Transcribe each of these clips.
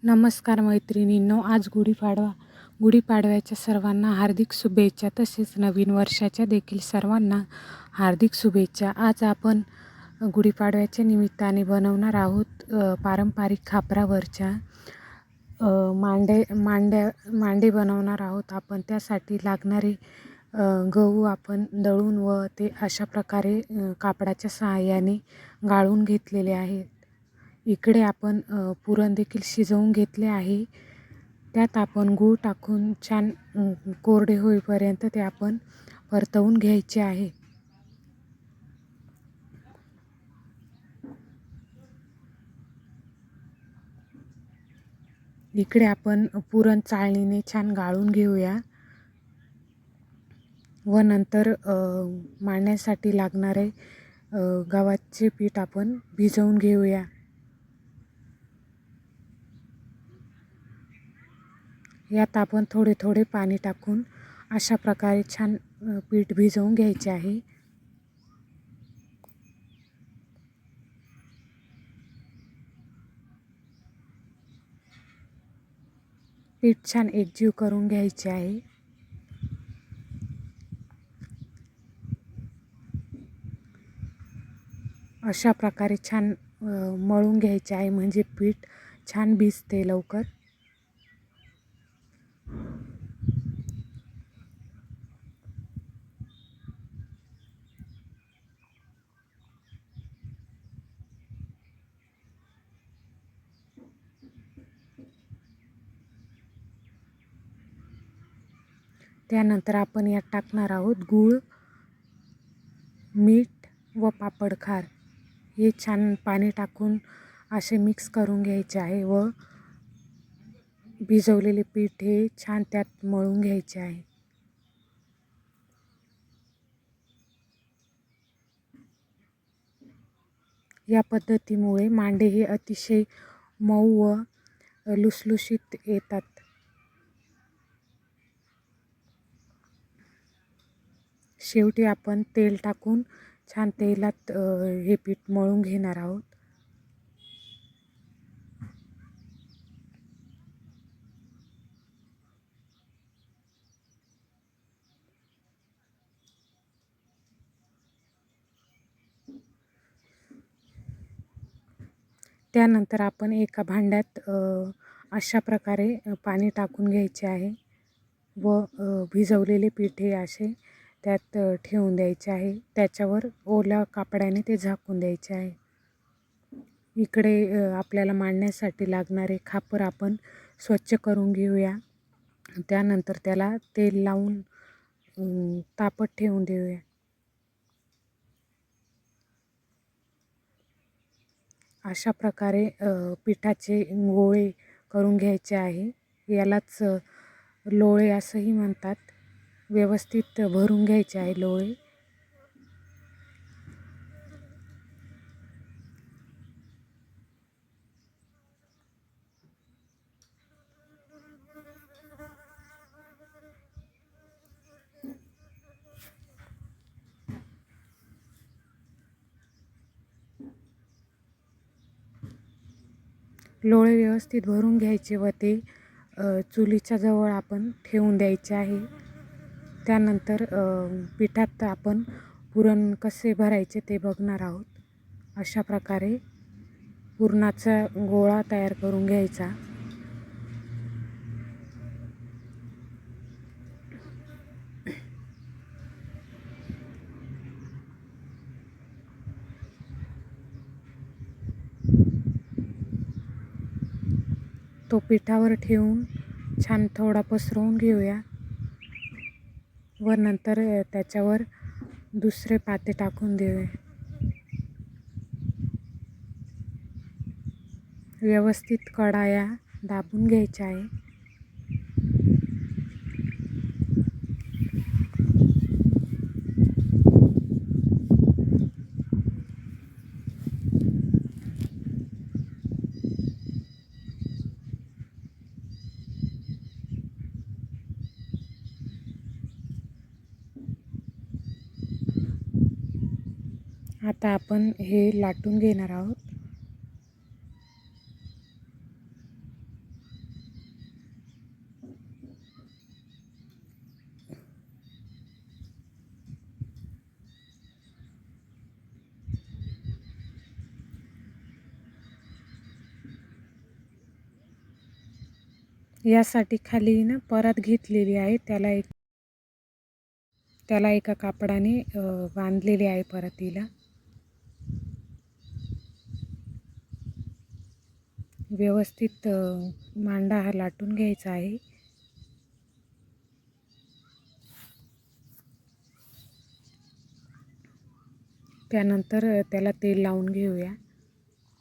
नमस्कार मैत्रिणींनो, आज गुढीपाडवा. गुढीपाडव्याच्या सर्वांना हार्दिक शुभेच्छा. तसेच नवीन वर्षाच्या देखील सर्वांना हार्दिक शुभेच्छा. आज आपण गुढीपाडव्याच्या निमित्ताने बनवणार आहोत पारंपरिक खापरावरच्या मांडे बनवणार आहोत आपण. त्यासाठी लागणारे गहू आपण दळून व ते अशा प्रकारे कापडाच्या सहाय्याने गाळून घेतलेले आहेत. इकडे आपण पुरण देखील शिजवून घेतले आहे. त्यात आपण गूळ टाकून छान कोरडे होईपर्यंत ते आपण परतवून घ्यायचे आहे. इकडे आपण पुरण चाळणीने छान गाळून घेऊया व नंतर मांडण्यासाठी लागणारे गव्हाचे पीठ आपण भिजवून घेऊया. यात आपण थोडे थोडे पाणी टाकून अशा प्रकारे छान पीठ भिजवून घ्यायचे आहे. पीठ छान एकजीव करून घ्यायचे आहे. अशा प्रकारे छान मळून घ्यायचे आहे, म्हणजे पीठ छान भिजते लवकर. त्यानंतर आपण यात टाकणार आहोत गूळ, मीठ व पापडखार. हे छान पाणी टाकून असे मिक्स करून घ्यायचे आहे व भिजवलेले पीठ हे छान त्यात मळून घ्यायचे आहे. या पद्धतीमुळे मांडे हे अतिशय मऊ व लुसलुशीत येतात. शेवटी आपण तेल टाकून छान तेलात हे पीठ मळून घेणार आहोत. त्यानंतर आपण एका भांड्यात अशा प्रकारे पाणी टाकून घ्यायचे आहे व भिजवलेले पीठ हे असे त्यात ठेवून द्यायचे आहे. त्याच्यावर ओल्या कापडाने ते झाकून द्यायचे आहे. इकडे आपल्याला मांडण्यासाठी लागणारे खापर आपण स्वच्छ करून घेऊया. त्यानंतर त्याला तेल लावून तापत ठेवून देऊया. अशा प्रकारे पिठाचे गोळे करून घ्यायचे आहे. यालाच लोळे असंही म्हणतात. व्यवस्थित भरून घ्यायचे आहे लोळे. लोळे व्यवस्थित भरून घ्यायचे व ते चुलीच्या जवळ आपण ठेवून द्यायचे आहे. त्यानंतर पिठात आपण पुरण कसे भरायचे ते बघणार आहोत. अशा प्रकारे पुरणाचा गोळा तयार करून घ्यायचा. तो पिठावर ठेवून छान थोडा पसरवून घेऊया व नंतर त्याच्यावर दुसरे पाते टाकून देऊया. व्यवस्थित कडाया दाबून घ्यायच्या आहे. आता आपण हे लाटून घेणार आहोत. यासाठी खाली ना परत घेतलेली आहे, त्याला एका कापडाने बांधलेली आहे परतीला. व्यवस्थित मांडा हा लाटून घ्यायचा आहे. त्यानंतर त्याला तेल लावून घेऊया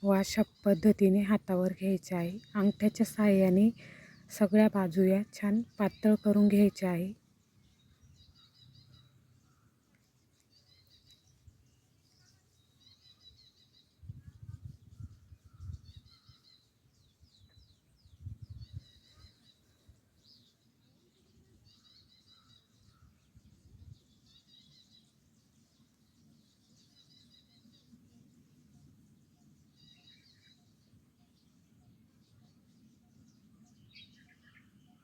व अशा पद्धतीने हातावर घ्यायचे आहे. अंगठ्याच्या साहाय्याने सगळ्या बाजूया छान पातळ करून घ्यायचे आहे.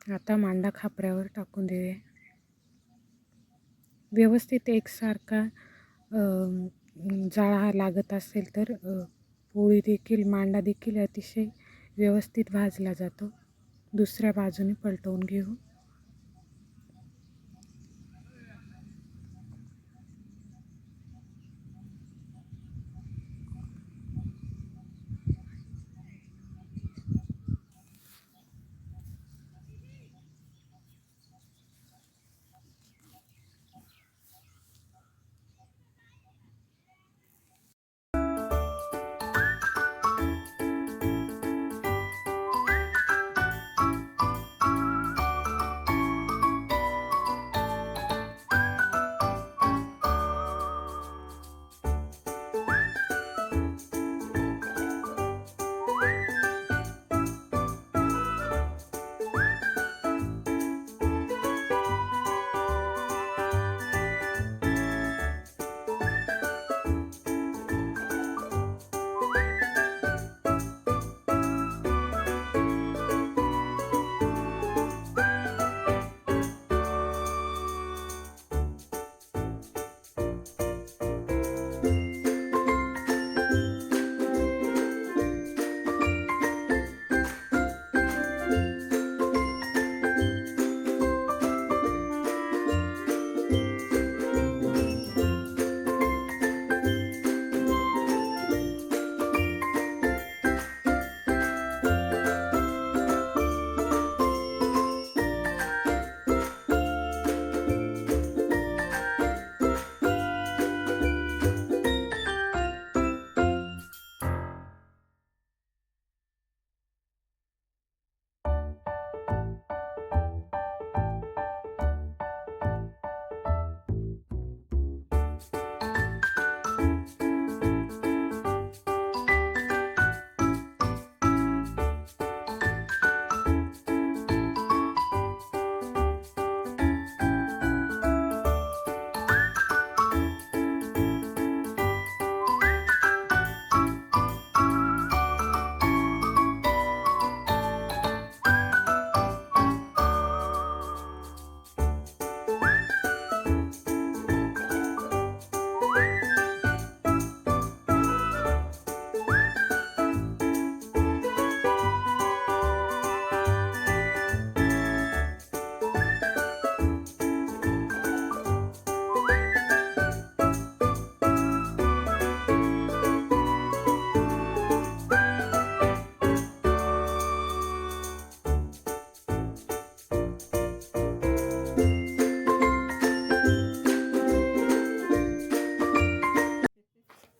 आता मांडा खापऱ्यावर टाकून देऊया. व्यवस्थित एकसारखा जाळा लागत असेल तर पोळी देखील मांडा देखील अतिशय व्यवस्थित भाजला जातो. दुसऱ्या बाजूने पलटवून घेऊ.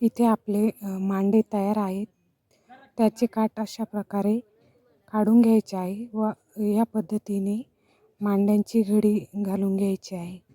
इथे आपले मांडे तयार आहेत. त्याचे काठ अशा प्रकारे काढून घ्यायचे आहे व या पद्धतीने मांड्यांची घडी घालून घ्यायची आहे.